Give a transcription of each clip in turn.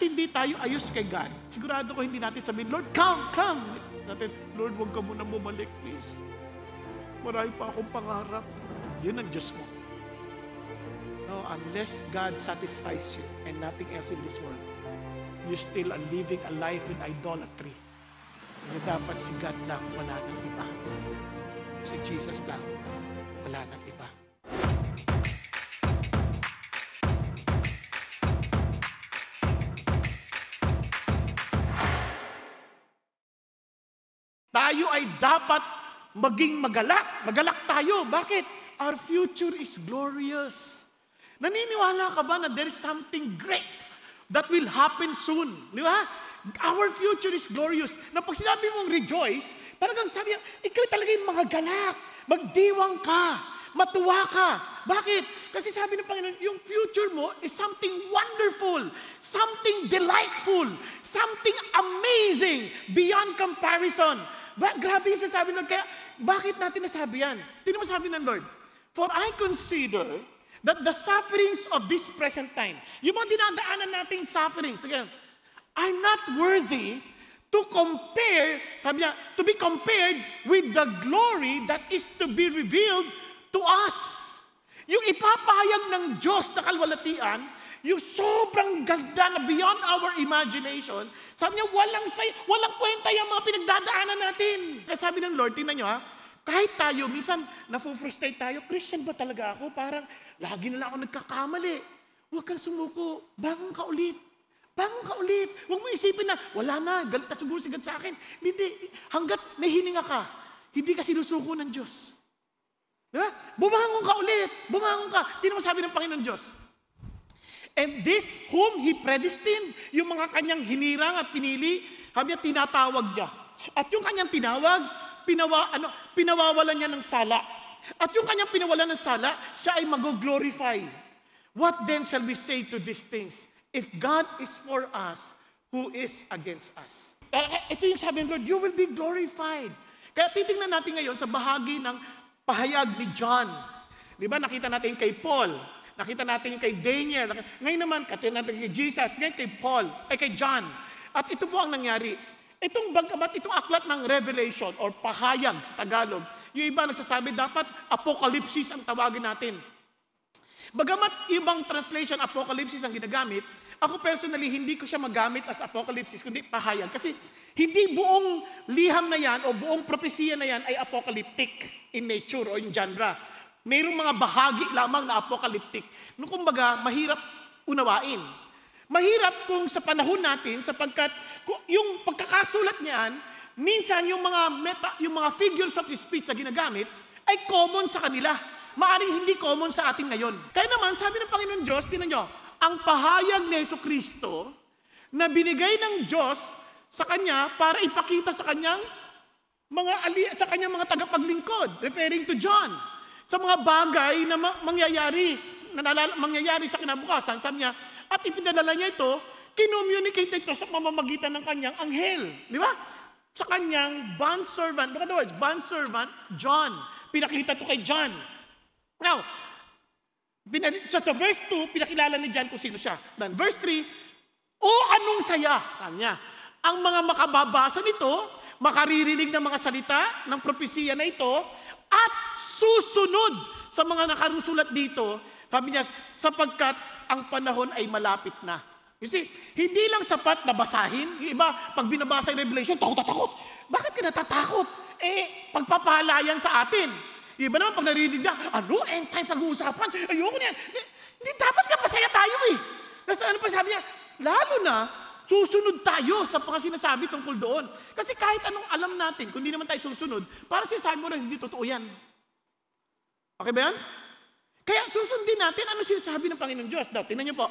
hindi tayo ayos kay God, sigurado ko hindi natin sabihin, Lord, come, come. Natin, Lord, huwag ka muna bumalik, please. Marami pa akong pangarap. Yun ang Diyos mo. No, unless God satisfies you and nothing else in this world, you still are living a life with idolatry. Kasi dapat si God lang, wala nang iba. Si Jesus lang, wala nang iba. Tayo ay dapat maging magalak. Magalak tayo. Bakit? Our future is glorious. Naniniwala ka ba na there is something great that will happen soon? Di ba? Our future is glorious. Na pag sinabi mong rejoice, talagang sabi niya, ikaw talaga yung mga galak. Magdiwang ka. Matuwa ka. Bakit? Kasi sabi ng Panginoon, yung future mo is something wonderful, something delightful, something amazing, beyond comparison. Grabe yung sasabi ng Lord. Kaya, bakit natin nasabi yan? Tingnan mo sabi ng Lord, for I consider that the sufferings of this present time, yung mga dinadaanan nating sufferings, again, I'm not worthy to compare, sabi niya, to be compared with the glory that is to be revealed to us. Yung ipapahayag ng Diyos na kalwalatian, yung sobrang ganda na beyond our imagination, sabi niya, walang kwenta yung mga pinagdadaanan natin. Kaya sabi ng Lord, tingnan niyo ha, kahit tayo, minsan nafu-frustrate tayo, Christian ba talaga ako? Parang lagi na lang ako nagkakamali. Huwag kang sumuko, bangon ka ulit. Bangon ka ulit. Huwag mo isipin na, wala na, galit na siguro si God sa akin. Hindi, hanggat may hininga ka, hindi ka sinusuko ng Diyos. Diba? Bumangon ka ulit. Bumangon ka. Tingnan mo sabi ng Panginoon Diyos. And this whom He predestined, yung mga kanyang hinirang at pinili, sabi niya, tinatawag niya. At yung kanyang tinawag, pinawawalan niya ng sala. At yung kanyang pinawalan ng sala, siya ay mag-glorify. What then shall we say to these things? If God is for us, who is against us? Ito yung sabi ng Lord, you will be glorified. Kaya titingnan natin ngayon sa bahagi ng pahayag ni John. Di ba, nakita natin kay Paul. Nakita natin yung kay Daniel. Ngayon naman, nakita natin kay Jesus. Ngayon kay Paul, ay kay John. At ito po ang nangyari. Itong aklat ng Revelation or pahayag sa Tagalog, yung iba nagsasabi dapat apocalypse ang tawagin natin. Bagamat ibang translation apocalypse ang ginagamit, ako personally hindi ko siya magamit as apocalypse kundi pahayag. Kasi hindi buong liham na yan o buong propesiya na yan ay apocalyptic in nature o in genre. Mayroong mga bahagi lamang na apocalyptic. Kumbaga, mahirap unawain. Mahirap kung sa panahon natin sapagkat yung pagkakasulat niyan, minsan yung mga figures of speech na ginagamit ay common sa kanila. Maaring hindi common sa atin ngayon. Kaya naman, sabi ng Panginoon Diyos, tingnan nyo, ang pahayag ni Jesucristo na binigay ng Diyos sa Kanya para ipakita sa Kanyang mga tagapaglingkod, referring to John. Sa mga bagay na mangyayari sa kinabukasan, sabi niya, at ipinadala niya ito, kinommunicate ito sa mamamagitan ng kanyang anghel. Di ba? Sa kanyang bondservant, look at the words, bondservant, John. Pinakita ito kay John. Now, sa verse 2, pinakilala ni John kung sino siya. Then verse 3, anong saya, sabi niya. Ang mga makababasa nito, makaririnig ng mga salita ng propesiya na ito, at susunod sa mga nakarusulat dito, sabi niya, sapagkat ang panahon ay malapit na. You see, hindi lang sapat na basahin. Yung iba, pag binabasa yung Revelation, takot. Bakit ka natatakot? Pagpapala yan sa atin. Yung iba naman, pag narinig na, end time pag-uusapan? Ayoko na yan. Hindi dapat ka masaya tayo eh. Ano pa sabi niya? Lalo na, susunod tayo sa mga sinasabi tungkol doon. Kasi kahit anong alam natin, kung hindi naman tayo susunod, para sinasabi mo na hindi totoo yan. Okay ba yan? Kaya susundin natin ano sinasabi ng Panginoon Diyos. Now, tingnan niyo po.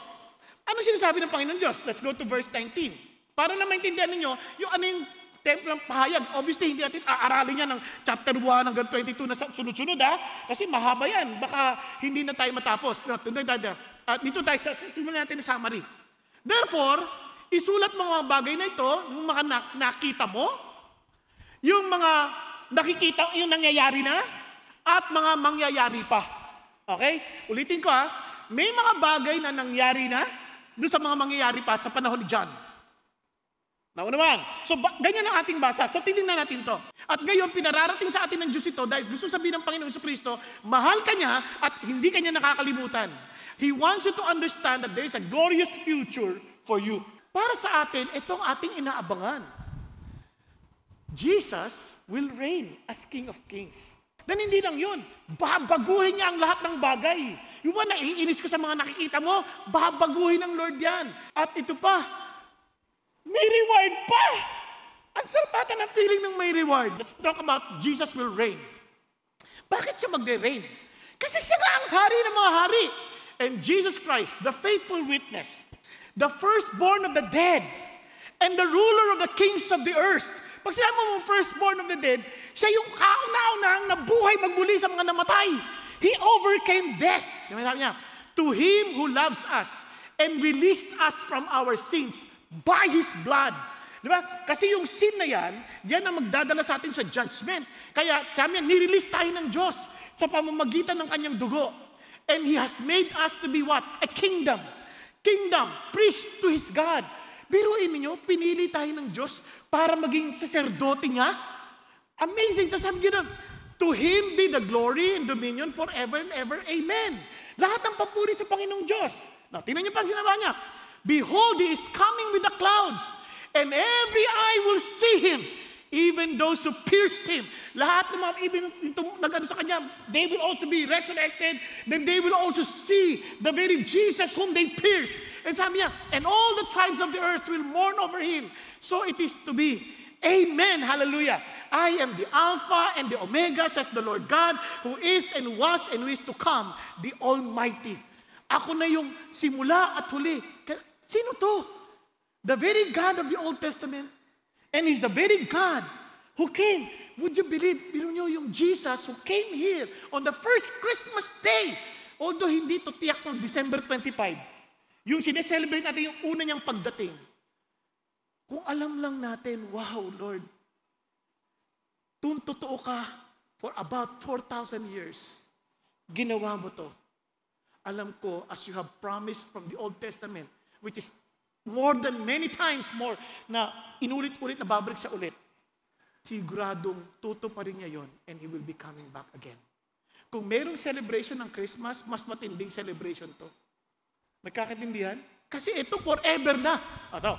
Ano sinasabi ng Panginoon Diyos? Let's go to verse 19. Para na maintindihan ninyo, yung ano yung templang pahayag. Obviously, hindi natin aaralin yan ng chapter 1 hanggang 22 na sunod-sunod Kasi mahaba yan. Baka hindi na tayo matapos. No, dito tayo, simulan natin na summary. Therefore, isulat mga bagay na ito, yung mga nakita mo, yung mga nakikita, yung nangyayari na, at mga mangyayari pa. Okay? Ulitin ko May mga bagay na nangyari na, doon sa mga mangyayari pa sa panahon ni John. Naman. So, ganyan ang ating basa. So, tingnan natin to. At ngayon, pinararating sa atin ng Diyos ito dahil gusto sabihin ng Panginoong Jesucristo, mahal ka niya at hindi ka niya nakakalimutan. He wants you to understand that there is a glorious future for you. Para sa atin, itong ating inaabangan. Jesus will reign as King of Kings. Dan hindi lang yun. Babaguhin niya ang lahat ng bagay. Yung ba naiinis ka sa mga nakikita mo, babaguhin ng Lord yan. At ito pa, may reward pa! Ang sarap ata ng feeling ng may reward. Let's talk about Jesus will reign. Bakit siya magre-reign? Kasi siya nga ang hari ng mga hari. And Jesus Christ, the faithful witness, the firstborn of the dead, and the ruler of the kings of the earth. Pag sinabi mo firstborn of the dead, siya yung kauna-unahang nabuhay magmuli sa mga namatay. He overcame death. Sabi niya, to him who loves us and released us from our sins by His blood. Diba? Kasi yung sin na yan ang magdadala sa atin sa judgment. Kaya sabi niya, nirelease tayo ng Diyos sa pamamagitan ng kanyang dugo. And He has made us to be what? A kingdom. Kingdom, priest to His God. Biruin niyo, pinili tayo ng Diyos para maging saserdote niya. Amazing. Tapos sabi niya, to Him be the glory and dominion forever and ever. Amen. Lahat ng papuri sa Panginoong Diyos. Now, tingnan niyo pag sinabi niya, behold, He is coming with the clouds, and every eye will see Him, even those who pierced Him. Lahat ng mga even nag-ano sa Kanya, they will also be resurrected, then they will also see the very Jesus whom they pierced. And sabi niya, and all the tribes of the earth will mourn over Him. So it is to be. Amen. Hallelujah. I am the Alpha and the Omega, says the Lord God, who is and was and who is to come, the Almighty. Ako na yung simula at huli. Sino to? The very God of the Old Testament. And He's the very God who came. Would you believe, biro nyo yung Jesus who came here on the first Christmas day. Although hindi to tiyak ng December 25. Yung sineselebrate natin yung una niyang pagdating. Kung alam lang natin, wow, Lord, totoo ka for about 4,000 years. Ginawa mo to. Alam ko, as you have promised from the Old Testament, which is more than many times more na inulit-ulit na babalik sa ulit, siguradong tuto pa rin niya yun and He will be coming back again. Kung mayroong celebration ng Christmas, mas matinding celebration to. Nagkakaintindihan? Kasi ito forever na. Ito,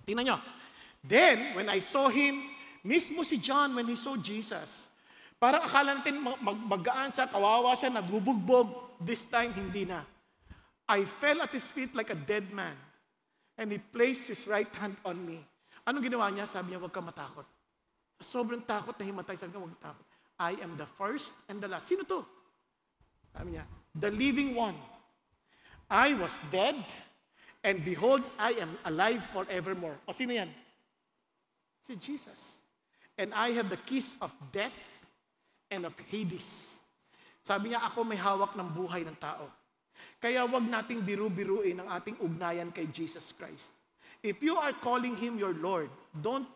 tingnan nyo. Then, when I saw Him, mismo si John when he saw Jesus, parang akala natin magaan siya, kawawa siya, nagbubugbog. This time, hindi na. I fell at His feet like a dead man. And He placed His right hand on me. Anong ginawa niya? Sabi niya, huwag ka matakot. Sobrang takot na himatay. Sabi niya, huwag takot. I am the first and the last. Sino to? Sabi niya, the living one. I was dead, and behold, I am alive forevermore. O sino yan? Si Jesus. And I have the keys of death and of Hades. Sabi niya, ako may hawak ng buhay ng tao. Kaya wag nating biru-biruin ang ating ugnayan kay Jesus Christ. If you are calling Him your Lord, don't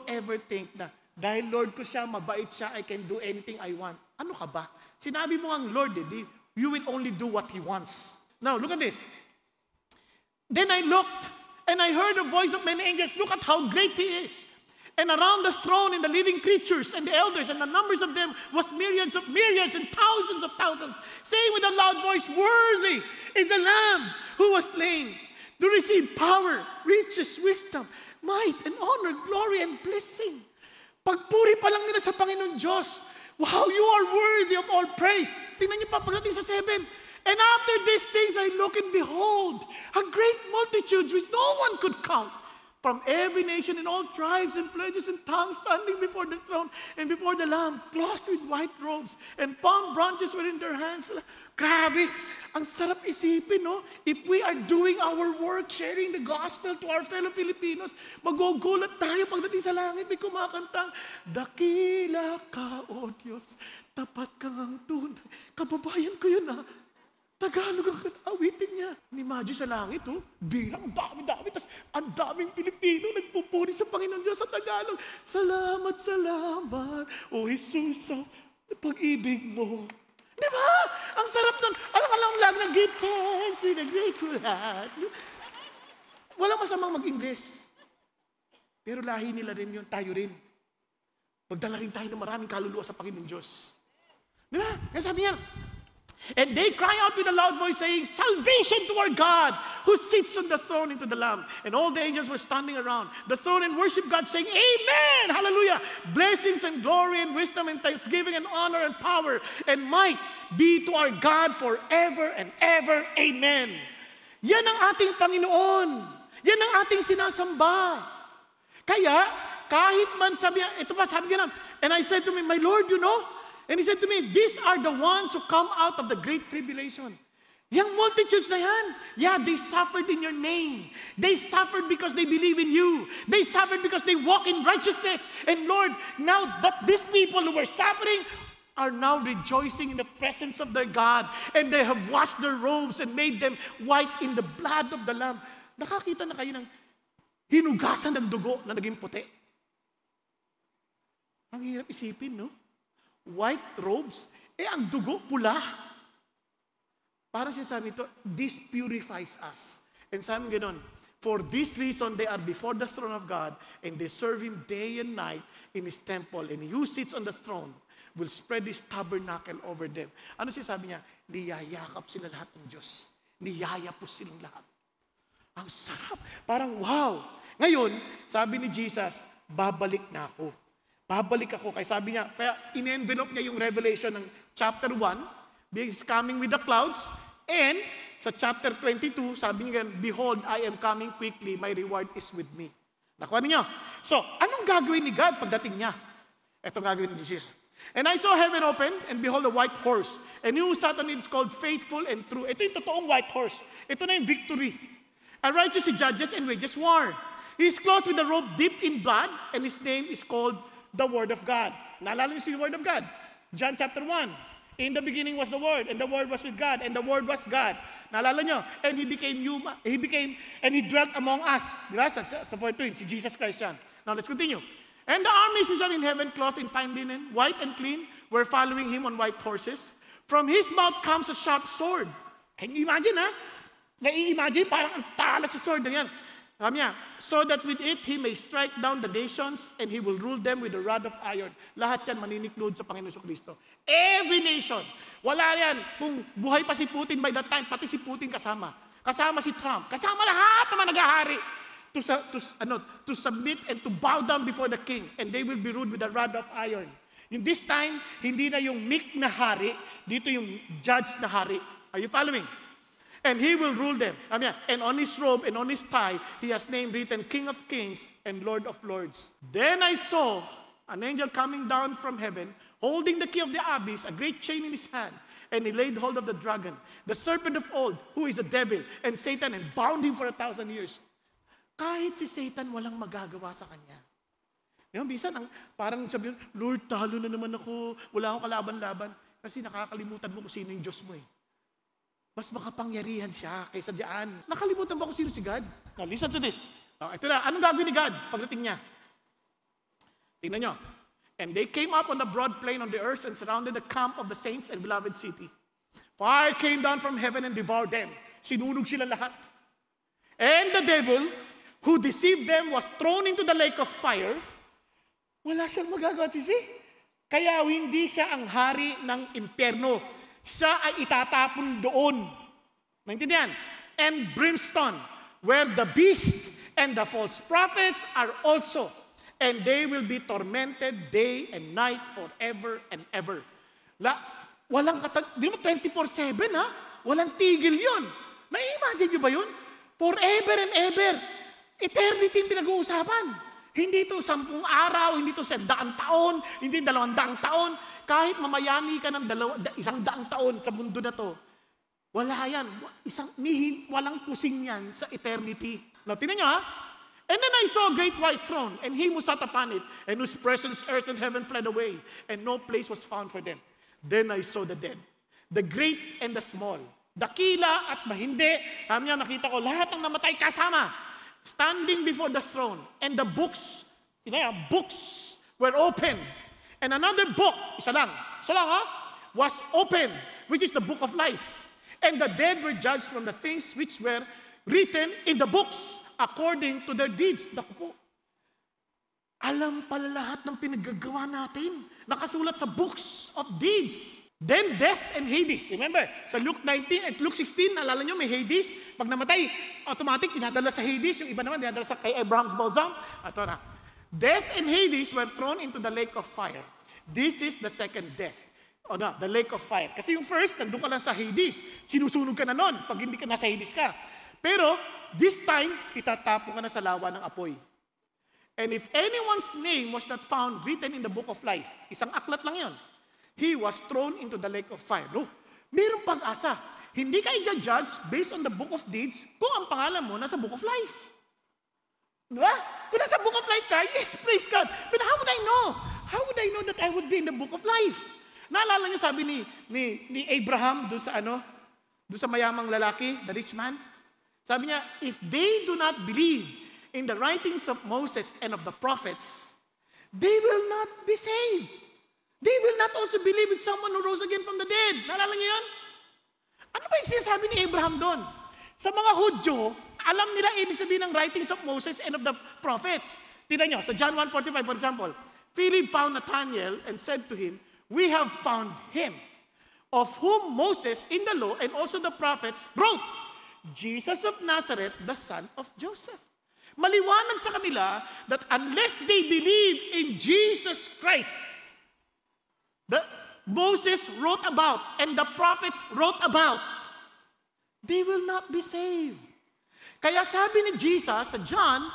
ever think na dahil Lord ko siya, mabait siya, I can do anything I want. Ano ka ba? Sinabi mo ang Lord, you will only do what He wants. Now, look at this. Then I looked, and I heard the voice of many angels. Look at how great He is. And around the throne and the living creatures and the elders and the numbers of them was myriads and thousands of thousands, saying with a loud voice, worthy is the Lamb who was slain to receive power, riches, wisdom, might, and honor, glory, and blessing. Pagpuri pa lang nila sa Panginoon Diyos. Wow, you are worthy of all praise. Tingnan niyo pa pagdating sa 7. And after these things I look and behold, a great multitude which no one could count, from every nation and all tribes and pledges and tongues standing before the throne and before the Lamb, clothed with white robes, and palm branches were in their hands. Grabe, ang sarap isipin, no? If we are doing our work, sharing the gospel to our fellow Filipinos, magugulat tayo pagdating sa langit, may kumakantang, dakila ka, O Diyos, tapat kang ang tunay. Kababayan ko yun, Tagalog ang awitin niya. Imagine sa langit, bilang dami-dami. Tapos ang daming Pilipino nagpupuri sa Panginoon Diyos sa Tagalog. Salamat, salamat, O Jesus, sa pag-ibig mo. Di ba? Ang sarap nun. Alam lang ng give thanks with a grateful heart. Walang masamang mag-Ingles. Pero lahi nila rin yun, tayo rin. Magdala rin tayo ng maraming kaluluwa sa Panginoon Diyos. Di ba? Kaya sabi niya, and they cry out with a loud voice saying, salvation to our God who sits on the throne into the Lamb. And all the angels were standing around the throne and worship God saying, Amen! Hallelujah! Blessings and glory and wisdom and thanksgiving and honor and power and might be to our God forever and ever. Amen! Yan ang ating Panginoon. Yan ang ating sinasamba. Kaya, kahit man sabi niya, and I said to him, my Lord, you know, and he said to me, these are the ones who come out of the great tribulation. Yang multitudes na yan, yeah, they suffered in your name. They suffered because they believe in you. They suffered because they walk in righteousness. And Lord, now that these people who were suffering are now rejoicing in the presence of their God. And they have washed their robes and made them white in the blood of the Lamb. Nakakita na kayo ng hinugasan ng dugo na naging puti. Ang hirap isipin, no? White robes, ang dugo pula. Para sinasabi ito, this purifies us. And sabi ganon, for this reason, they are before the throne of God, and they serve Him day and night in His temple. And He who sits on the throne will spread His tabernacle over them. Ano sinasabi niya? Niyayakap sila lahat ng Diyos. Niyayapos silang lahat. Ang sarap. Parang wow. Ngayon, sabi ni Jesus, babalik na ako. Babalik ako. Kaya sabi niya, kaya in-envelope niya yung revelation ng chapter 1, He's coming with the clouds, and sa chapter 22, sabi niya, behold, I am coming quickly, my reward is with me. Nakuha niyo? So, anong gagawin ni God pagdating niya? Ito gagawin ni Jesus. And I saw heaven open, and behold, a white horse. And he who sat on it is called Faithful and True. Ito yung totoong white horse. Ito na yung victory. And righteous he judges and wages war. He is clothed with a robe dipped in blood, and his name is called the Word of God. Naalala niyo si Word of God? John chapter 1. In the beginning was the Word, and the Word was with God, and the Word was God. Naalala niyo? And He became human. And He dwelt among us. Di ba? Sa 4:2, si Jesus Christ yan. Now let's continue. And the armies which are in heaven, clothed in fine linen, white and clean, were following Him on white horses. From His mouth comes a sharp sword. Can you imagine, ha? Nai-imagine, parang ang talas sa sword na yan. Sabi niya, so that with it He may strike down the nations and He will rule them with a rod of iron. Lahat yan maniniklod sa Panginoon Kristo. Every nation. Wala yan. Kung buhay pa si Putin by that time, pati si Putin kasama. Kasama si Trump. Kasama lahat naman naghahari to submit and to bow down before the king. And they will be ruled with a rod of iron. In this time, hindi na yung meek na hari, dito yung judge na hari. Are you following? And He will rule them. And on His robe and on His thigh, He has name written, King of Kings and Lord of Lords. Then I saw an angel coming down from heaven, holding the key of the abyss, a great chain in his hand. And he laid hold of the dragon, the serpent of old, who is the devil and Satan, and bound him for 1,000 years. Kahit si Satan, walang magagawa sa kanya. Bisan, parang sabi, Lord, talo na naman ako. Wala akong kalaban-laban. Kasi nakakalimutan mo kung sino yung Diyos mo eh. Mas makapangyarihan siya kaysa diyan. Nakalimutan ba kung sino si God? Now, listen to this. Ito na, anong gagawin ni God pagdating niya? Tingnan nyo. And they came up on the broad plain on the earth and surrounded the camp of the saints and beloved city. Fire came down from heaven and devoured them. Sinunog sila lahat. And the devil, who deceived them, was thrown into the lake of fire. Wala siyang magagawa, sisi. Kaya hindi siya ang hari ng impyerno. Siya ay itatapon doon. Naintindihan? And brimstone, where the beast and the false prophets are also. And they will be tormented day and night forever and ever. Walang 24/7 ha? Walang tigil yun. Na-imagine nyo ba yun? Forever and ever. Eternity yung pinag-uusapan. Hindi ito 10 araw, hindi ito 100 taon, hindi 200 taon. Kahit mamayani ka ng 100 taon sa mundo na to, wala yan. Walang pusing yan sa eternity. Now, tinan nyo ha? And then I saw a great white throne, and Him who sat upon it, and whose presence earth and heaven fled away, and no place was found for them. Then I saw the dead, the great and the small, dakila at mahindi. Sabi niya, nakita ko lahat ng namatay kasama, standing before the throne, and the books were open. And another book, isa lang ha, was open. which is the book of life. And the dead were judged from the things which were written in the books according to their deeds. Naku po, alam pala lahat ng pinagagawa natin. Nakasulat sa books of deeds. Then death and Hades. Remember, sa Luke 19 at Luke 16, naalala nyo, may Hades. Pag namatay, automatic, dinadala sa Hades. Yung iba naman, dinadala sa kay Abraham's bosom. Ito na. Death and Hades were thrown into the lake of fire. This is the second death. O na, the lake of fire. Kasi yung first, nandun ka lang sa Hades. Sinusunog ka na nun pag hindi ka nasa Hades ka. Pero, this time, itatapon ka na sa lawa ng apoy. And if anyone's name was not found written in the book of life, isang aklat lang yon, he was thrown into the lake of fire. No, mayroong pag-asa. Hindi ka i-judge based on the book of deeds kung ang pangalan mo nasa book of life. Diba? Kung nasa book of life ka, yes, praise God. But how would I know? How would I know that I would be in the book of life? Naalala niyo sabi ni Abraham doon sa mayamang lalaki, the rich man? Sabi niya, if they do not believe in the writings of Moses and of the prophets, they will not be saved. They will not also believe in someone who rose again from the dead. Naalala niyo yun? Ano ba yung sinasabi ni Abraham doon? Sa mga Hudyo, alam nila ibig sabihin ng writings of Moses and of the prophets. Tignan niyo, sa John 1:45, for example, Philip found Nathanael and said to him, we have found him, of whom Moses in the law and also the prophets wrote, Jesus of Nazareth, the son of Joseph. Maliwanag sa kanila that unless they believe in Jesus Christ, that Moses wrote about and the prophets wrote about, they will not be saved. Kaya sabi ni Jesus sa John,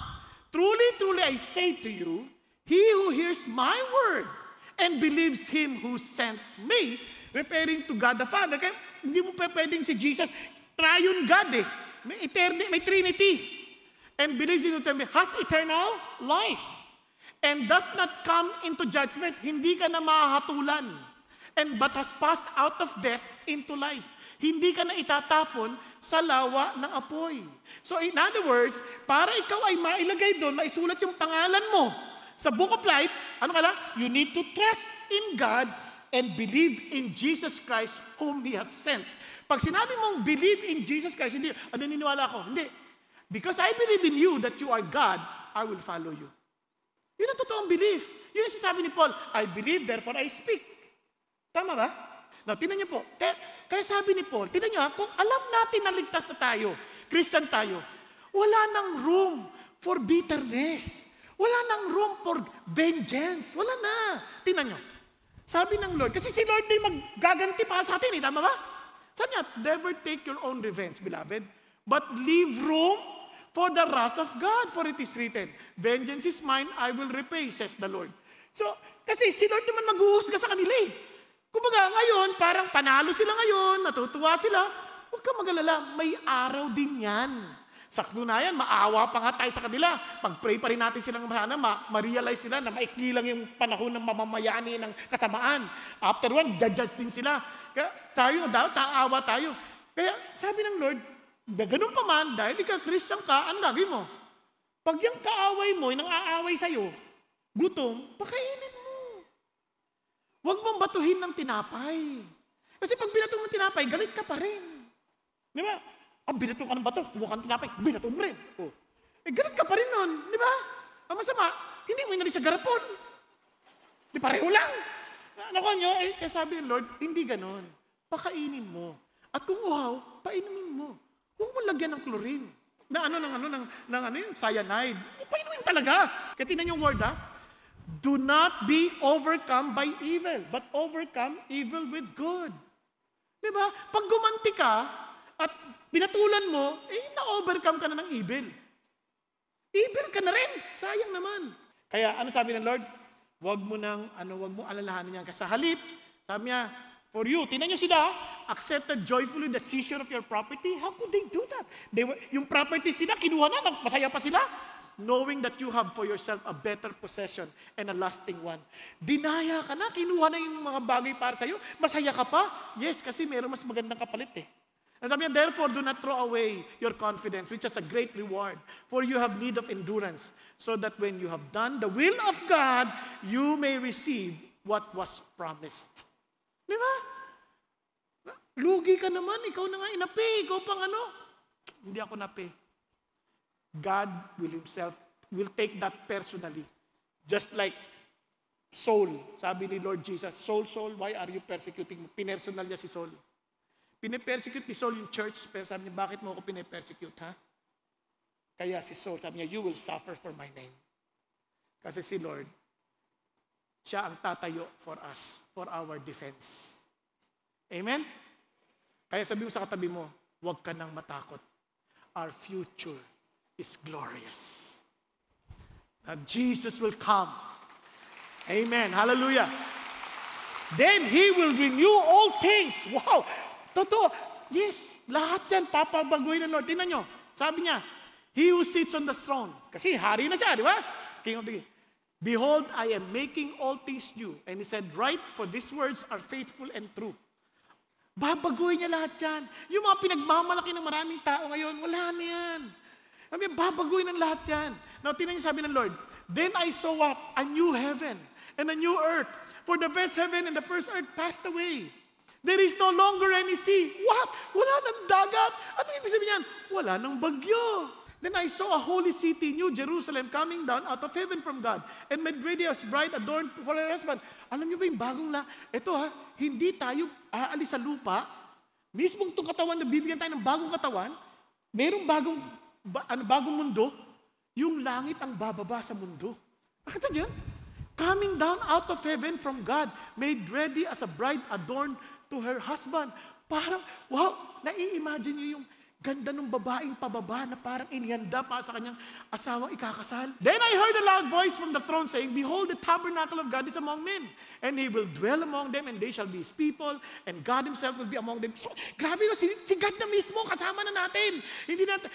truly, truly I say to you, he who hears my word and believes him who sent me, referring to God the Father. Kaya hindi mo pwedeng si Jesus, triune God eh. May Trinity. And believes in him, has eternal life. And does not come into judgment. Hindi ka na mahahatulan. And but has passed out of death into life. Hindi ka na itatapon sa lawa ng apoy. So in other words, para ikaw ay mailagay doon, maisulat yung pangalan mo sa book of life, ano ka lang? You need to trust in God and believe in Jesus Christ whom He has sent. Pag sinabi mong believe in Jesus Christ, hindi, naniniwala ako. Hindi. Because I believe in you that you are God, I will follow you. Yun ang totoong belief. Yun ang sinasabi ni Paul, I believe, therefore I speak. Tama ba? Now, tingnan niyo po. Kaya sabi ni Paul, tingnan niyo ha, kung alam natin na ligtas na tayo, Christian tayo, wala nang room for bitterness. Wala nang room for vengeance. Wala na. Tingnan niyo. Sabi ng Lord, kasi si Lord din maggaganti para sa atin, tama ba? Sabi niya, never take your own revenge, beloved, but leave room for the wrath of God, for it is written, vengeance is mine, I will repay, says the Lord. So, kasi si Lord naman maghuhusga sa kanila eh. Kumbaga ngayon, parang panalo sila ngayon, natutuwa sila. Huwag kang mag-alala, may araw din yan. Sa katunayan, maawa pa nga tayo sa kanila. Pag-pray pa rin natin silang ma-realize sila na maikli lang yung panahon ng mamamayani ng kasamaan. After one, judge din sila. Kaya tayo, taawa tayo. Kaya sabi ng Lord, ganun pa man, dahil ikaw Christian ka, ang gagawin mo. Pag yung kaaway mo, yung aaway sa'yo, gutom, pakainin mo. Huwag mong batuhin ng tinapay. Kasi pag binato mo ng tinapay, galit ka pa rin. Di ba? Binato ka ng bato, huwag ka ng tinapay, binato mo rin. Oh. Galit ka pa rin nun. Di ba? Ang masama, hindi mo inalis sa garapon. Di pareho lang. Nakuha nyo, sabi ng Lord, hindi ganon. Pakainin mo. At kung uhaw, painumin mo. Huwag mo lagyan ng chlorine. Ng yung cyanide. Painumin talaga. Kaya tinan yung word do not be overcome by evil, but overcome evil with good. Diba? Pag gumanti ka, at pinatulan mo, na-overcome ka na ng evil. Evil ka na rin. Sayang naman. Kaya ano sabi ng Lord? Huwag mo alalahanin yan. Kasi sa halip, sabi niya, for you, tinan nyo sila, accepted joyfully the seizure of your property. How could they do that? Yung property sila, kinuha na, masaya pa sila. Knowing that you have for yourself a better possession and a lasting one. Dinaya ka na, kinuha na yung mga bagay para sa'yo, masaya ka pa. Yes, kasi meron mas magandang kapalit eh. And sabi niya, therefore, do not throw away your confidence, which has a great reward. For you have need of endurance, so that when you have done the will of God, you may receive what was promised. Di ba? Lugi ka naman, ikaw na nga inapi, ikaw pang ano. Hindi ako napi. God will take that personally. Just like Saul, sabi ni Lord Jesus, Saul, why are you persecuting me? Pinersonal niya si Saul. Pine-persecute ni Saul yung church, pero sabi niya, bakit mo ako pine-persecute, ha? Kaya si Saul, sabi niya, you will suffer for my name. Kasi si Lord, siya ang tatayo for us, for our defense. Amen? Kaya sabi mo sa katabi mo, huwag ka nang matakot. Our future is glorious. That Jesus will come. Amen. Hallelujah. Then He will renew all things. Wow. Totoo. Yes. Lahat yan papabaguhin ng Lord. Tingnan nyo. Sabi niya, He who sits on the throne. Kasi hari na siya, di ba? King of the King. Behold, I am making all things new. And He said, write, for these words are faithful and true. Babaguhin niya lahat yan. Yung mga pinagmamalaki ng maraming tao ngayon, wala na yan. Sabi, babaguhin ng lahat yan. Now, tingnan niyo sabi ng Lord, then I saw what? A new heaven and a new earth. For the first heaven and the first earth passed away. There is no longer any sea. What? Wala nang dagat. Ano ibig sabihin yan? Wala nang bagyo. Then I saw a holy city, New Jerusalem, coming down out of heaven from God, and made ready as bride adorned for her husband. Alam niyo ba yung bagong ito hindi tayo aalis sa lupa, mismong itong katawan na bibigyan tayo ng bagong katawan, merong bagong mundo, yung langit ang bababa sa mundo. Nakita niyo? Coming down out of heaven from God, made ready as a bride adorned to her husband. Parang, wow, nai-imagine niyo yung ganda ng babaeng pababa na parang inihanda pa sa kanyang asawang ikakasal. Then I heard a loud voice from the throne saying, behold, the tabernacle of God is among men, and He will dwell among them, and they shall be His people, and God Himself will be among them. So, grabe no, si God na mismo, kasama na natin. Hindi natin,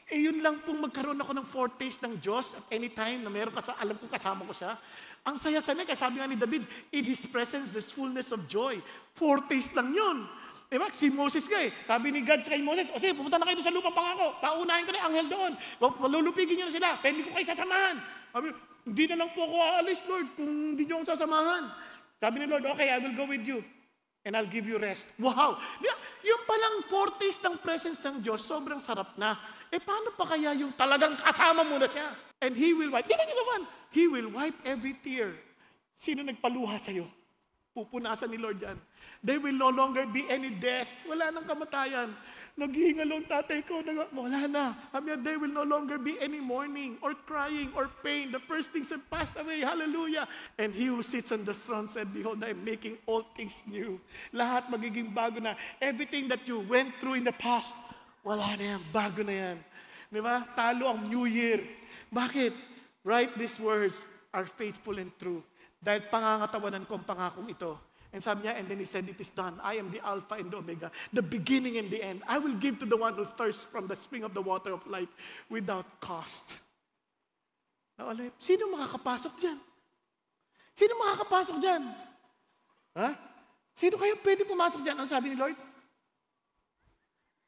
yun lang pong magkaroon ako ng foretaste ng Diyos at any time na meron alam kong kasama ko siya. Ang saya-saya, kaya sabi nga ni David, in His presence, there's fullness of joy. Foretaste lang yun. Diba? Si Moses nga sabi ni God kay Moses, o sige, pumunta na kayo sa lupang pangako, paunahin ko na yung anghel doon, malulupigin nyo na sila, pero hindi ko kayo sasamahan. Sabi, hindi na lang po ako aalis, Lord, kung hindi nyo akong sasamahan. Sabi ni Lord, okay, I will go with you, and I'll give you rest. Wow! Yung palang foretaste ng presence ng Diyos, sobrang sarap na. Paano pa kaya yung talagang kasama mo na siya? And He will wipe, tingnan nyo naman, He will wipe every tear. Sino nagpaluha sa'yo? Pupunasan ni Lord yan. There will no longer be any death. Wala nang kamatayan. Naghihingalong tatay ko. Wala na. There will no longer be any mourning or crying or pain. The first things have passed away. Hallelujah. And He who sits on the throne said, behold, I am making all things new. Lahat magiging bago na. Everything that you went through in the past, wala na yan. Bago na yan. Diba? Talo ang New Year. Bakit? Write these words are faithful and true. Dahil pangangatawanan ko ang pangakong ito. And sabi niya, and then He said, it is done. I am the Alpha and the Omega, the beginning and the end. I will give to the one who thirsts from the spring of the water of life without cost. Now, sino makakapasok dyan? Sino makakapasok dyan? Ha? Sino kayo pwede pumasok dyan? Ano sabi ni Lord?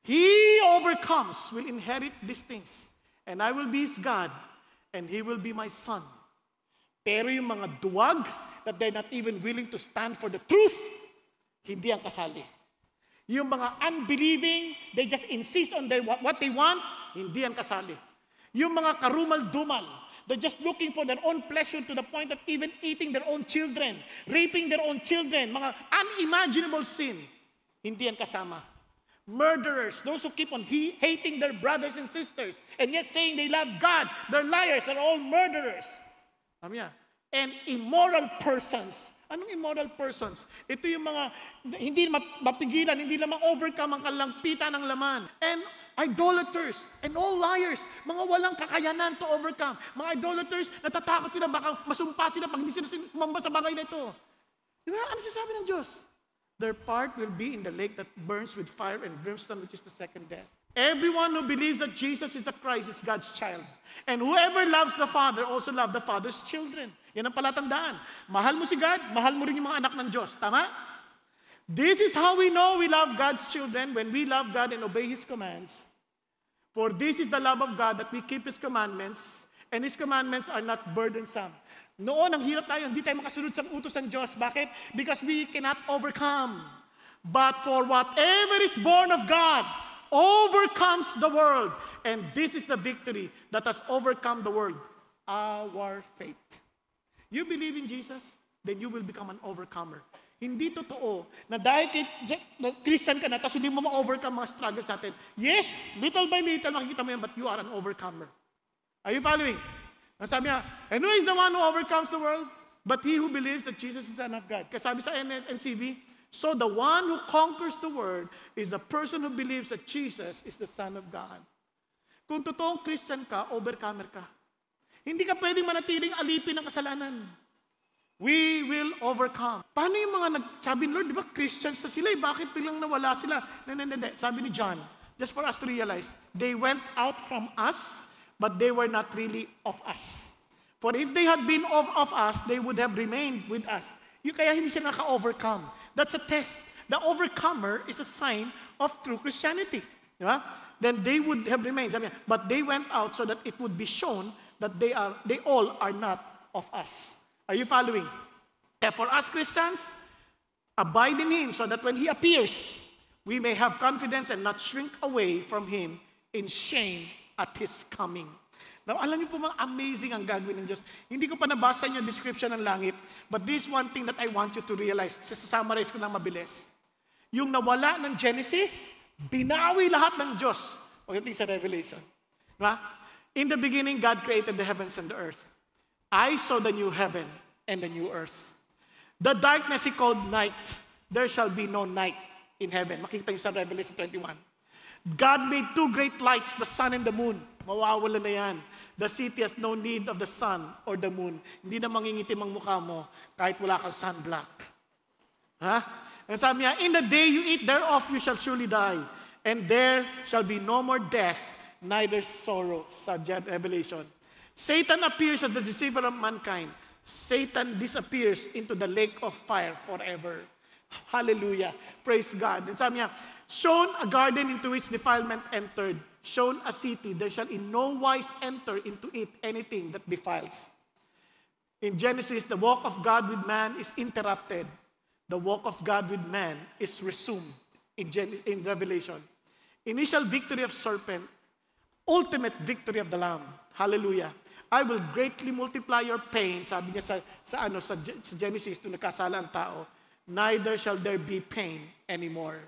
He overcomes will inherit these things. And I will be his God, and he will be my son. Pero yung mga duwag, that they're not even willing to stand for the truth, hindi ang kasali. Yung mga unbelieving, they just insist on what they want, hindi ang kasali. Yung mga karumal-dumal, they're just looking for their own pleasure to the point of even eating their own children, raping their own children, mga unimaginable sin, hindi ang kasama. Murderers, those who keep on hating their brothers and sisters, and yet saying they love God, they're liars, they're all murderers. And immoral persons. Anong immoral persons? Ito yung mga hindi mapigilan, hindi na ma-overcome ang kalampitan ng laman. And idolaters and all liars, mga walang kakayanan to overcome. Mga idolaters, natatakot sila, baka masumpa sila pag hindi sila sumamba sa bagay na ito. Di ba? Ano sasabi ng Diyos? Their part will be in the lake that burns with fire and brimstone, which is the second death. Everyone who believes that Jesus is the Christ is God's child. And whoever loves the Father also loves the Father's children. Yan ang palatandaan. Mahal mo si God, mahal mo rin yung mga anak ng Diyos. Tama? This is how we know we love God's children, when we love God and obey His commands. For this is the love of God, that we keep His commandments, and His commandments are not burdensome. Noon, ang hirap tayo, hindi tayo makasunod sa utos ng Diyos. Bakit? Because we cannot overcome. But for whatever is born of God overcomes the world. And this is the victory that has overcome the world, our faith. You believe in Jesus, then you will become an overcomer. Hindi totoo na dahil Christian ka na, tapos hindi mo ma-overcome mga struggles natin. Yes, little by little, makikita mo yan, but you are an overcomer. Are you following? Sabi niya, and who is the one who overcomes the world? But he who believes that Jesus is the Son of God. Kasi sabi sa NCV, so the one who conquers the world is the person who believes that Jesus is the Son of God. Kung totoong Christian ka, overcomer ka. Hindi ka pwedeng manatiling alipin ng kasalanan. We will overcome. Paano yung mga nagsabi, Lord, di ba Christians na sila? Bakit biglang nawala sila? Hindi. Sabi ni John, just for us to realize, they went out from us, but they were not really of us. For if they had been of us, they would have remained with us. Yung kaya hindi sila naka-overcome. That's a test. The overcomer is a sign of true Christianity. Diba? Then they would have remained. But they went out so that it would be shown that they all are not of us. Are you following? And for us Christians, abide in Him so that when He appears, we may have confidence and not shrink away from Him in shame at His coming. Now, alam niyo po mga amazing ang gagawin ng Diyos. Hindi ko pa nabasa yung description ng langit, but this one thing that I want you to realize, summarize ko na mabilis. Yung nawala ng Genesis, binawi lahat ng Diyos pagdating sa Revelation. Diba? In the beginning, God created the heavens and the earth. I saw the new heaven and the new earth. The darkness He called night. There shall be no night in heaven. Makikita niyo sa Revelation 21. God made two great lights, the sun and the moon. Mawawala na yan. The city has no need of the sun or the moon. Hindi na mangingitim ang mukha mo kahit wala kang sunblock. Ha? And sabi niya, in the day you eat thereof, you shall surely die. And there shall be no more death, neither sorrow. Sa Revelation. Satan appears as the deceiver of mankind. Satan disappears into the lake of fire forever. Hallelujah. Praise God. And sabi niya, shown a garden into which defilement entered. Shown a city, there shall in no wise enter into it anything that defiles. In Genesis, the walk of God with man is interrupted. The walk of God with man is resumed in Revelation. Initial victory of serpent, ultimate victory of the Lamb. Hallelujah. I will greatly multiply your pain, sabi niya sa Genesis, nung nakasala ang tao, neither shall there be pain anymore.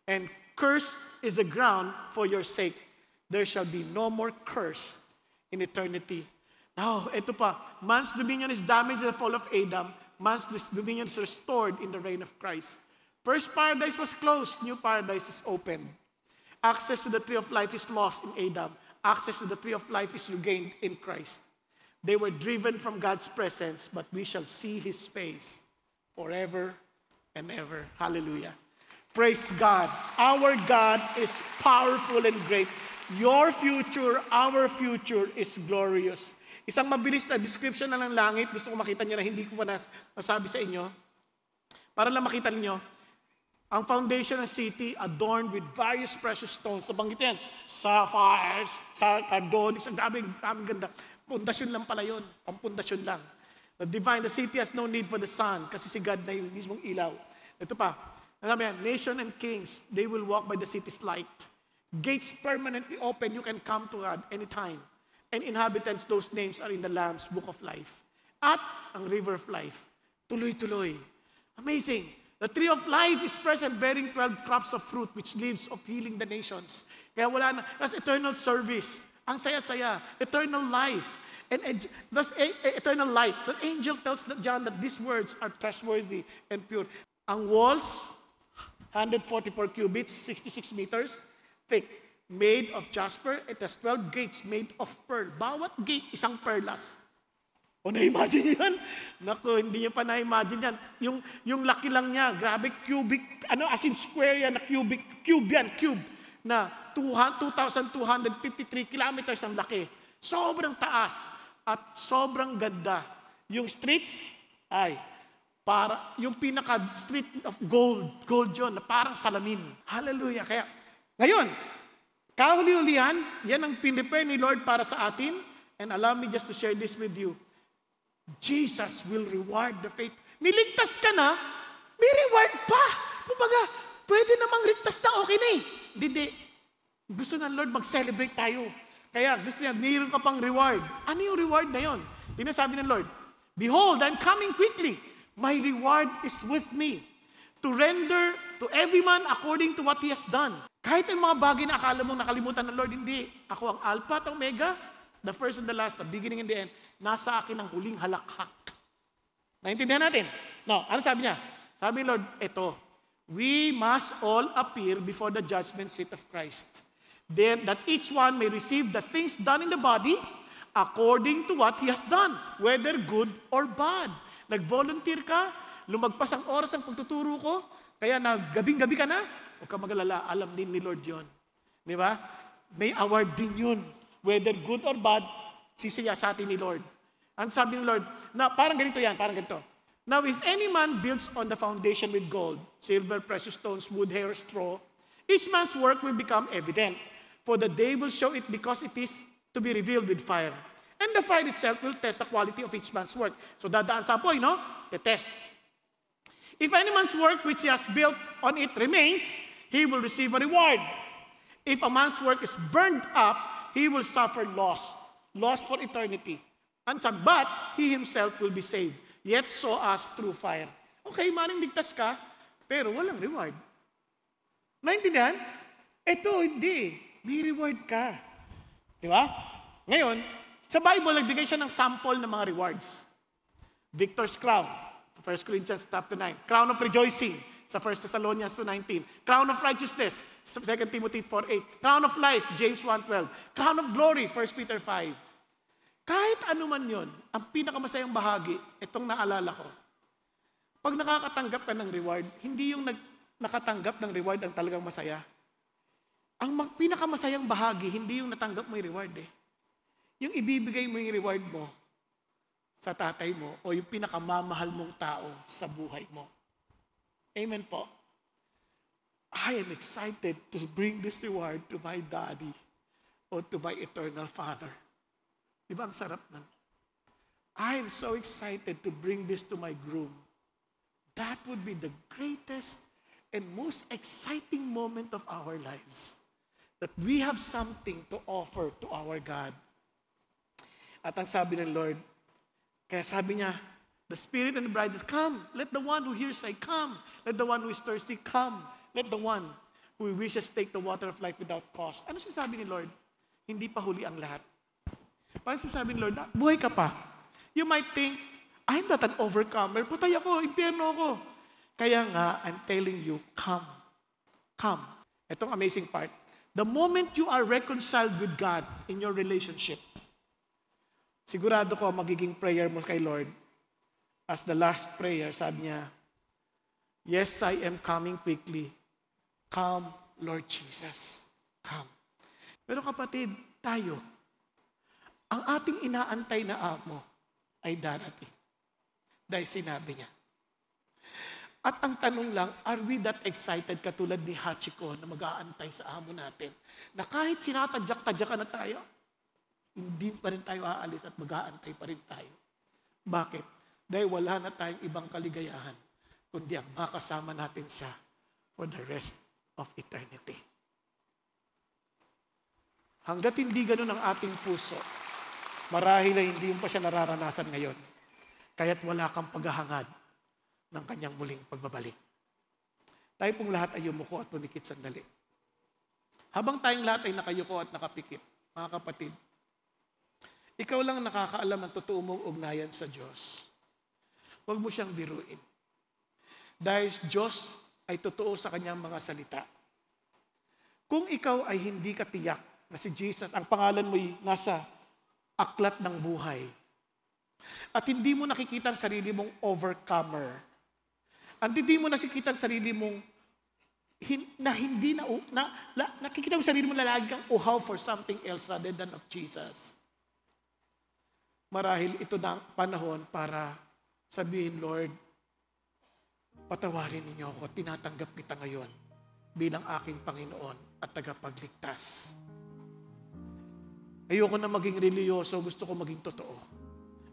And cursed is the ground for your sake. There shall be no more curse in eternity. Now, ito pa, man's dominion is damaged in the fall of Adam. Man's dominion is restored in the reign of Christ. First paradise was closed, new paradise is opened. Access to the tree of life is lost in Adam. Access to the tree of life is regained in Christ. They were driven from God's presence, but we shall see His face forever and ever. Hallelujah. Praise God. Our God is powerful and great. Your future, our future is glorious. Isang mabilis na description na ng langit. Gusto ko makita niyo na hindi ko pa nasabi sa inyo. Para lang makita niyo, ang foundation ng city adorned with various precious stones. Nabanggit yan, sapphires, sardonis, ang daming ganda. Pundasyon lang pala yun. Ang pundasyon lang. The city has no need for the sun kasi si God na yung mismong ilaw. Ito pa, sabi yan, nation and kings, they will walk by the city's light. Gates permanently open, you can come to God anytime. And inhabitants, those names are in the Lamb's book of life. At ang river of life, tuloy-tuloy. Amazing. The tree of life is present, bearing 12 crops of fruit, which leaves of healing the nations. Kaya wala na, that's eternal service. Ang saya-saya, eternal life. And thus, eternal light. The angel tells John that these words are trustworthy and pure. Ang walls, 144 cubits, 66 meters. Thick, made of jasper. It has 12 gates made of pearl. Bawat gate, isang perlas. O na-imagine yan? Naku, hindi niya pa na-imagine yan. Yung laki lang niya, grabe, cubic, as in square yan, na cube yan, na 2,253 kilometers ang laki. Sobrang taas at sobrang ganda. Yung streets, yung pinaka-street of gold yun, na parang salamin. Hallelujah. Kaya, ngayon, kahuli-hulihan, yan ang pinrepare ni Lord para sa atin. And allow me just to share this with you. Jesus will reward the faith. Niligtas ka na, may reward pa. Kumbaga, pwede namang ligtas na okay na eh. Hindi. Gusto ng Lord mag-celebrate tayo. Kaya gusto niya, mayroon ka pang reward. Ano yung reward na yon? Tinasabi ng Lord, behold, I'm coming quickly. My reward is with me to render to every man according to what he has done. Kahit ang mga bagay na akala mong nakalimutan ng Lord, hindi. Ako ang Alpha at Omega, the first and the last, the beginning and the end. Nasa akin ang huling halakhak. Naintindihan natin? No, ano sabi niya? Sabi ng Lord, eto, we must all appear before the judgment seat of Christ. Then that each one may receive the things done in the body according to what he has done, whether good or bad. Nag-volunteer ka, lumagpas ang oras ng pagtuturo ko, kaya gabing-gabi ka na, huwag ka mag-alala, alam din ni Lord yon. Di ba? May award din yun. Whether good or bad, sisiya sa atin ni Lord. Ang sabi ni Lord, na parang ganito yan, parang ganito. Now, if any man builds on the foundation with gold, silver, precious stones, wood, hair, straw, each man's work will become evident. For the day will show it because it is to be revealed with fire. And the fire itself will test the quality of each man's work. So dadaan sa apoy, no? The test. If any man's work which he has built on it remains, he will receive a reward. If a man's work is burned up, he will suffer loss for eternity. But he himself will be saved, yet so as through fire. Okay, maring ligtas ka, pero walang reward. Naintindihan? Ito, hindi. May reward ka. Di ba? Ngayon, sa Bible, nagbigay siya ng sample ng mga rewards. Victor's crown, 1 Corinthians chapter 9. Crown of rejoicing, sa 1 Thessalonians 2:19. Crown of righteousness, sa 2 Timothy 4:8. Crown of life, James 1:12. Crown of glory, 1 Peter 5. Kahit ano man yun, ang pinakamasayang bahagi, itong naalala ko. Pag nakakatanggap ka ng reward, hindi yung nakatanggap ng reward ang talagang masaya. Ang pinakamasayang bahagi, hindi yung natanggap mo yung reward eh. Yung ibibigay mo yung reward mo sa tatay mo o yung pinakamamahal mong tao sa buhay mo. Amen po. I am excited to bring this reward to my daddy or to my eternal father. Di ba ang sarap nun? I am so excited to bring this to my groom. That would be the greatest and most exciting moment of our lives. That we have something to offer to our God. At ang sabi ng Lord, kaya sabi niya, the Spirit and the bride says, come. Let the one who hears say, come. Let the one who is thirsty, come. Let the one who wishes take the water of life without cost. Ano sinasabi ni Lord? Hindi pa huli ang lahat. Paano sinasabi ni Lord, buhay ka pa. You might think, I'm not an overcomer. Patay ako, impyerno ako. Kaya nga, I'm telling you, come. Come. Itong amazing part. The moment you are reconciled with God in your relationship, sigurado ko magiging prayer mo kay Lord. As the last prayer, sabi niya, yes, I am coming quickly. Come, Lord Jesus. Come. Pero kapatid, tayo, ang ating inaantay na amo ay darating. Dahil sinabi niya. At ang tanong lang, are we that excited katulad ni Hachiko na mag-aantay sa amo natin? Na kahit sinatadyak-tadyakan na tayo, hindi pa rin tayo aalis at mag-aantay pa rin tayo. Bakit? Dahil wala na tayong ibang kaligayahan, kundi ang makasama natin siya for the rest of eternity. Hanggat hindi ganun ang ating puso, marahil ay hindi mo pa siya nararanasan ngayon. Kaya't wala kang paghahangad ng kanyang muling pagbabalik. Tayo pong lahat ay yumuko at pumikit sandali. Habang tayong lahat ay nakayuko at nakapikit, mga kapatid, ikaw lang nakakaalam ng totoo mong ugnayan sa Diyos. Huwag mo siyang biruin. Dahil Diyos ay totoo sa kanyang mga salita. Kung ikaw ay hindi katiyak na si Jesus, ang pangalan mo'y nasa aklat ng buhay, at hindi mo nakikita ang sarili mong overcomer, at hindi mo nakikita ang sarili mong nakikita mo sarili mo na lagi kang uhaw for something else rather than of Jesus. Marahil ito na ang panahon para sabihin, Lord, patawarin ninyo ako, tinatanggap kita ngayon bilang aking Panginoon at tagapagligtas. Ayoko na maging reliyoso, gusto ko maging totoo.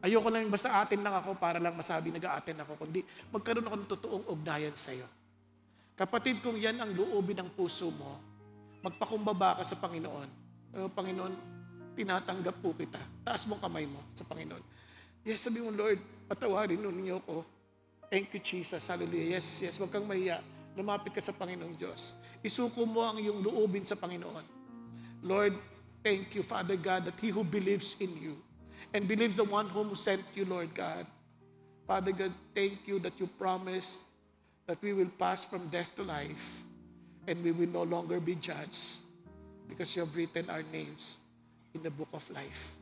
Ayoko na basta atin lang ako para lang masabi nag-a-atin ako, kundi magkaroon ako ng totoong ugnayan sa iyo. Kapatid, kung yan ang loobin ng puso mo, magpakumbaba ka sa Panginoon. Panginoon, tinatanggap po kita. Taas mong kamay mo sa Panginoon. Yes, sabi mo, Lord, patawarin ninyo ko. Thank you, Jesus. Hallelujah. Yes, yes. Huwag kang mahiya. Lumapit ka sa Panginoong Diyos. Isuko mo ang iyong loobin sa Panginoon. Lord, thank you, Father God, that He who believes in you and believes the one whom sent you, Lord God. Father God, thank you that you promised that we will pass from death to life and we will no longer be judged because you have written our names in the book of life.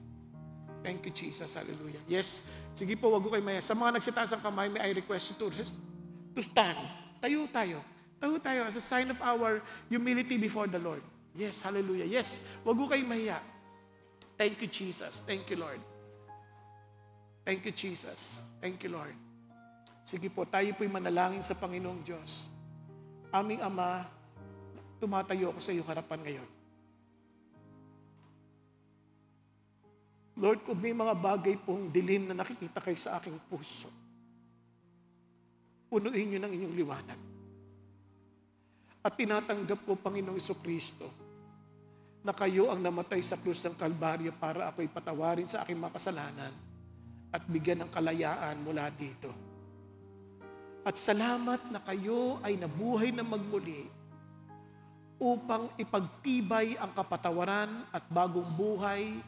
Thank you, Jesus. Hallelujah. Yes. Sige po, wag ko kayo maya. Sa mga nagsitaas ng kamay, may I request you to stand. Tayo tayo. Tayo tayo as a sign of our humility before the Lord. Yes, hallelujah. Yes, wag ko kayo mahiya. Thank you, Jesus. Thank you, Lord. Thank you, Jesus. Thank you, Lord. Sige po, tayo po'y manalangin sa Panginoong Diyos. Aming Ama, tumatayo ako sa iyong harapan ngayon. Lord, kung may mga bagay pong dilim na nakikita kayo sa aking puso, punuin niyo ng inyong liwanag. At tinatanggap ko, Panginoong Jesucristo, na kayo ang namatay sa krus ng Kalbaryo para ako'y patawarin sa aking mga kasalanan at bigyan ng kalayaan mula dito. At salamat na kayo ay nabuhay na magmuli upang ipagtibay ang kapatawaran at bagong buhay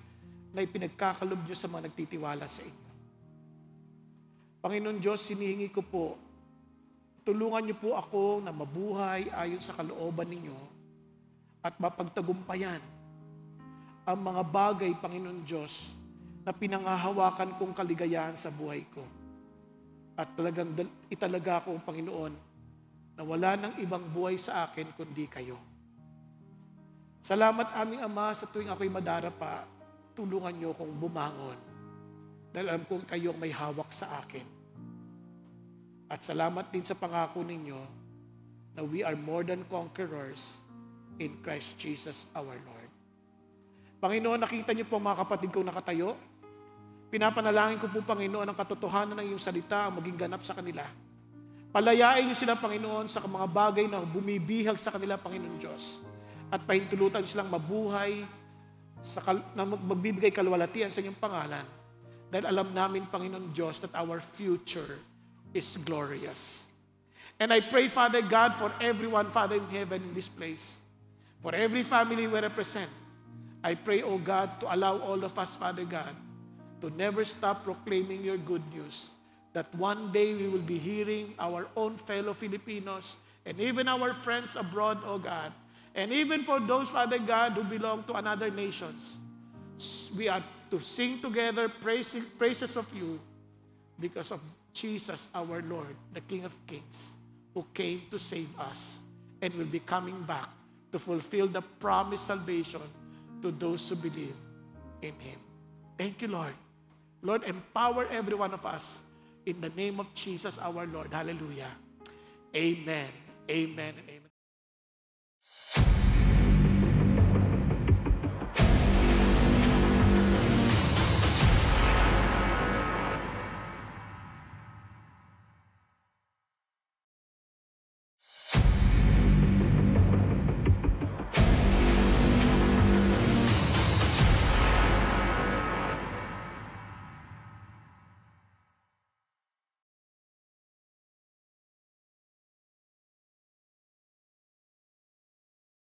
na ipinagkakalob niyo sa mga nagtitiwala sa inyo. Panginoon Diyos, sinihingi ko po, tulungan niyo po ako na mabuhay ayon sa kalooban ninyo at mapagtagumpayan ang mga bagay, Panginoon Diyos, na pinangahawakan kong kaligayahan sa buhay ko. At talagang italaga ko, Panginoon, na wala nang ibang buhay sa akin kundi kayo. Salamat, aming Ama, sa tuwing ako'y madarapa, tulungan niyo akong bumangon dahil alam kong kayo ang may hawak sa akin. At salamat din sa pangako ninyo na we are more than conquerors in Christ Jesus our Lord. Panginoon, nakita niyo po mga kapatid kong nakatayo. Pinapanalangin ko po, Panginoon, ang katotohanan ng iyong salita ang maging ganap sa kanila. Palayain niyo sila, Panginoon, sa mga bagay na bumibihag sa kanila, Panginoon Diyos. At pahintulutan silang mabuhay, na magbibigay kalwalatian sa inyong pangalan. Dahil alam namin, Panginoon Diyos, that our future is glorious. And I pray, Father God, for everyone, Father in heaven, in this place. For every family we represent. I pray, O God, to allow all of us, Father God, to never stop proclaiming your good news. That one day we will be hearing our own fellow Filipinos and even our friends abroad, O God, and even for those, Father God, who belong to another nations, we are to sing together praises of you because of Jesus, our Lord, the King of Kings, who came to save us and will be coming back to fulfill the promised salvation to those who believe in Him. Thank you, Lord. Lord, empower every one of us in the name of Jesus, our Lord. Hallelujah. Amen. Amen and amen.